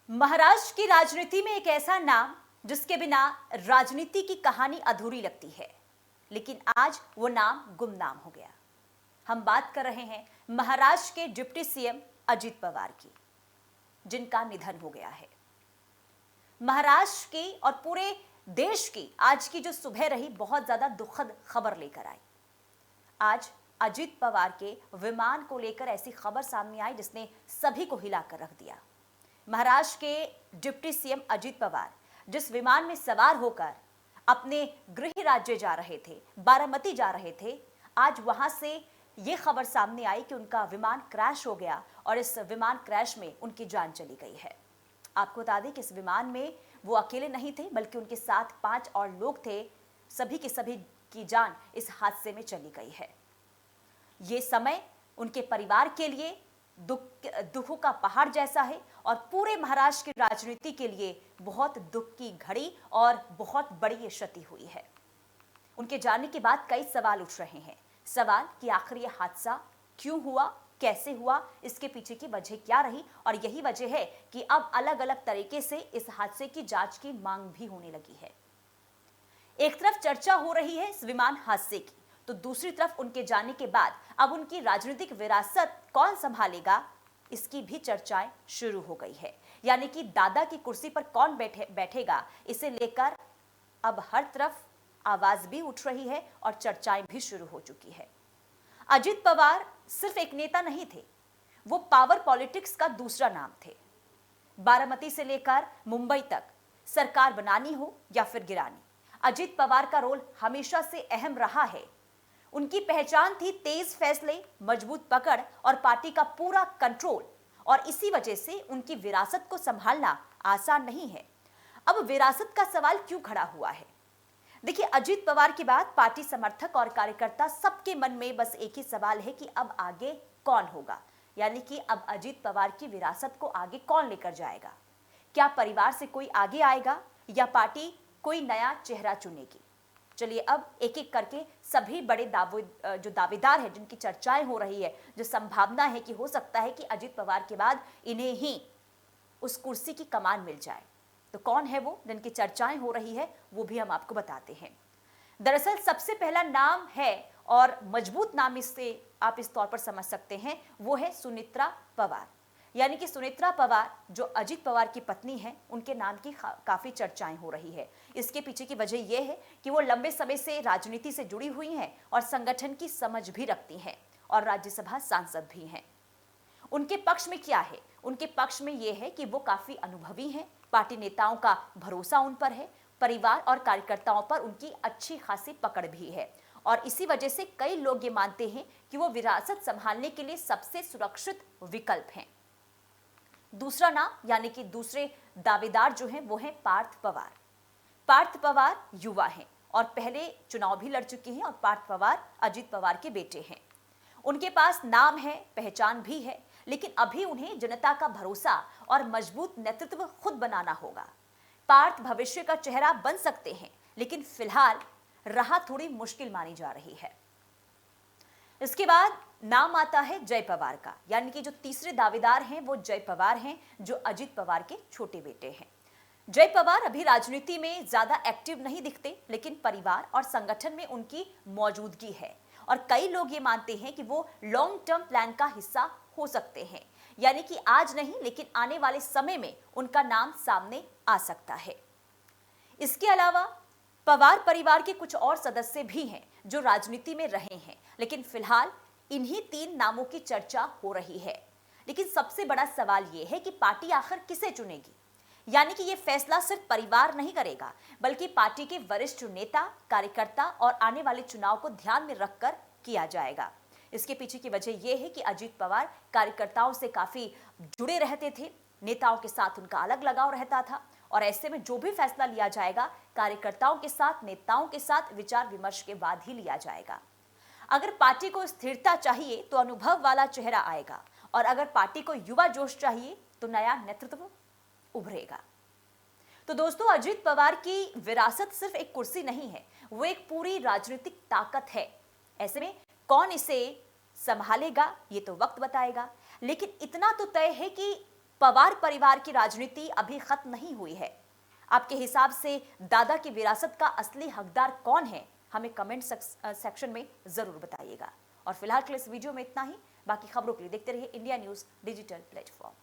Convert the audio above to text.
महाराष्ट्र की राजनीति में एक ऐसा नाम जिसके बिना राजनीति की कहानी अधूरी लगती है, लेकिन आज वो नाम गुमनाम हो गया। हम बात कर रहे हैं महाराष्ट्र के डिप्टी सीएम अजित पवार की, जिनका निधन हो गया है। महाराष्ट्र की और पूरे देश की आज की जो सुबह रही बहुत ज्यादा दुखद खबर लेकर आई। आज अजित पवार के विमान को लेकर ऐसी खबर सामने आई जिसने सभी को हिलाकर रख दिया। महाराष्ट्र के डिप्टी सीएम अजित पवार जिस विमान में सवार होकर अपने गृह राज्य जा रहे थे, बारामती जा रहे थे, आज वहां से यह खबर सामने आई कि उनका विमान क्रैश हो गया और इस विमान क्रैश में उनकी जान चली गई है। आपको बता दें कि इस विमान में वो अकेले नहीं थे, बल्कि उनके साथ 5 और लोग थे। सभी के सभी की जान इस हादसे में चली गई है। ये समय उनके परिवार के लिए दुखों का पहाड़ जैसा है और पूरे महाराष्ट्र की राजनीति के लिए बहुत दुख की घड़ी और बहुत बड़ी ये क्षति हुई है। उनके जाने के बाद कई सवाल उठ रहे हैं। सवाल कि आखिर ये हादसा क्यों हुआ, कैसे हुआ, इसके पीछे की वजह क्या रही, और यही वजह है कि अब अलग अलग तरीके से इस हादसे की जांच की मांग भी होने लगी है। एक तरफ चर्चा हो रही है इस विमान हादसे की, तो दूसरी तरफ उनके जाने के बाद अब उनकी राजनीतिक विरासत कौन संभालेगा, इसकी भी चर्चाएं शुरू हो गई है। यानी कि दादा की कुर्सी पर कौन बैठेगा, इसे लेकर अब हर तरफ आवाज भी उठ रही है और चर्चाएं भी शुरू हो चुकी है। अजित पवार सिर्फ एक नेता नहीं थे, वो पावर पॉलिटिक्स का दूसरा नाम थे। बारामती से लेकर मुंबई तक सरकार बनानी हो या फिर गिरानी, अजित पवार का रोल हमेशा से अहम रहा है। उनकी पहचान थी तेज फैसले, मजबूत पकड़ और पार्टी का पूरा कंट्रोल, और इसी वजह से उनकी विरासत को संभालना आसान नहीं है। अब विरासत का सवाल क्यों खड़ा हुआ है? देखिए, अजित पवार के बाद पार्टी समर्थक और कार्यकर्ता सबके मन में बस एक ही सवाल है कि अब आगे कौन होगा, यानी कि अब अजित पवार की विरासत को आगे कौन लेकर जाएगा। क्या परिवार से कोई आगे आएगा या पार्टी कोई नया चेहरा चुनेगी? चलिए अब एक एक करके सभी बड़े जो दावेदार हैं, जिनकी चर्चाएं हो रही है, जो संभावना है कि हो सकता है कि अजित पवार के बाद इन्हें ही उस कुर्सी की कमान मिल जाए, तो कौन है वो जिनकी चर्चाएं हो रही है, वो भी हम आपको बताते हैं। दरअसल सबसे पहला नाम है, और मजबूत नाम इससे आप इस तौर पर समझ सकते हैं, वो है सुनेत्रा पवार। यानी कि सुनेत्रा पवार जो अजित पवार की पत्नी है, उनके नाम की काफी चर्चाएं हो रही है। इसके पीछे की वजह यह है कि वो लंबे समय से राजनीति से जुड़ी हुई हैं और संगठन की समझ भी रखती हैं और राज्यसभा सांसद भी हैं। उनके पक्ष में क्या है? उनके पक्ष में यह है कि वो काफी अनुभवी हैं, पार्टी नेताओं का भरोसा उन पर है, परिवार और कार्यकर्ताओं पर उनकी अच्छी खासी पकड़ भी है, और इसी वजह से कई लोग ये मानते हैं कि वो विरासत संभालने के लिए सबसे सुरक्षित विकल्प हैं। दूसरा नाम यानी कि दूसरे दावेदार जो हैं वो हैं पार्थ पवार। पार्थ पवार युवा हैं और पहले चुनाव भी लड़ चुके हैं, और पार्थ पवार अजित पवार के बेटे हैं। उनके पास नाम है, पहचान भी है, लेकिन अभी उन्हें जनता का भरोसा और मजबूत नेतृत्व खुद बनाना होगा। पार्थ भविष्य का चेहरा बन सकते हैं, लेकिन फिलहाल राह थोड़ी मुश्किल मानी जा रही है। इसके बाद नाम आता है जय पवार का, यानी कि जो तीसरे दावेदार हैं वो जय पवार हैं, जो अजित पवार के छोटे बेटे हैं। जय पवार अभी राजनीति में ज्यादा एक्टिव नहीं दिखते, लेकिन परिवार और संगठन में उनकी मौजूदगी है, और कई लोग ये मानते हैं कि वो लॉन्ग टर्म प्लान का हिस्सा हो सकते हैं। यानी कि आज नहीं, लेकिन आने वाले समय में उनका नाम सामने आ सकता है। इसके अलावा पवार परिवार के कुछ और सदस्य भी हैं जो राजनीति में रहे हैं, लेकिन फिलहाल इन्हीं 3 नामों की चर्चा हो रही है। लेकिन सबसे बड़ा सवाल यह है कि पार्टी आखिर किसे चुनेगी। यानी कि यह फैसला सिर्फ परिवार नहीं करेगा, बल्कि पार्टी के वरिष्ठ नेता, कार्यकर्ता और आने वाले चुनाव को ध्यान में रखकर किया जाएगा। इसके पीछे की वजह यह है कि अजित पवार कार्यकर्ताओं से काफी जुड़े रहते थे, नेताओं के साथ उनका अलग लगाव रहता था, और ऐसे में जो भी फैसला लिया जाएगा कार्यकर्ताओं के साथ, नेताओं के साथ विचार विमर्श के बाद ही लिया जाएगा। अगर पार्टी को स्थिरता चाहिए तो अनुभव वाला चेहरा आएगा, और अगर पार्टी को युवा जोश चाहिए तो नया नेतृत्व उभरेगा। तो दोस्तों, अजित पवार की विरासत सिर्फ एक कुर्सी नहीं है, वो एक पूरी राजनीतिक ताकत है। ऐसे में कौन इसे संभालेगा ये तो वक्त बताएगा, लेकिन इतना तो तय है कि पवार परिवार की राजनीति अभी खत्म नहीं हुई है। आपके हिसाब से दादा की विरासत का असली हकदार कौन है? हमें कमेंट सेक्शन में जरूर बताइएगा। और फिलहाल के लिए इस वीडियो में इतना ही। बाकी खबरों के लिए देखते रहिए इंडिया न्यूज डिजिटल प्लेटफॉर्म।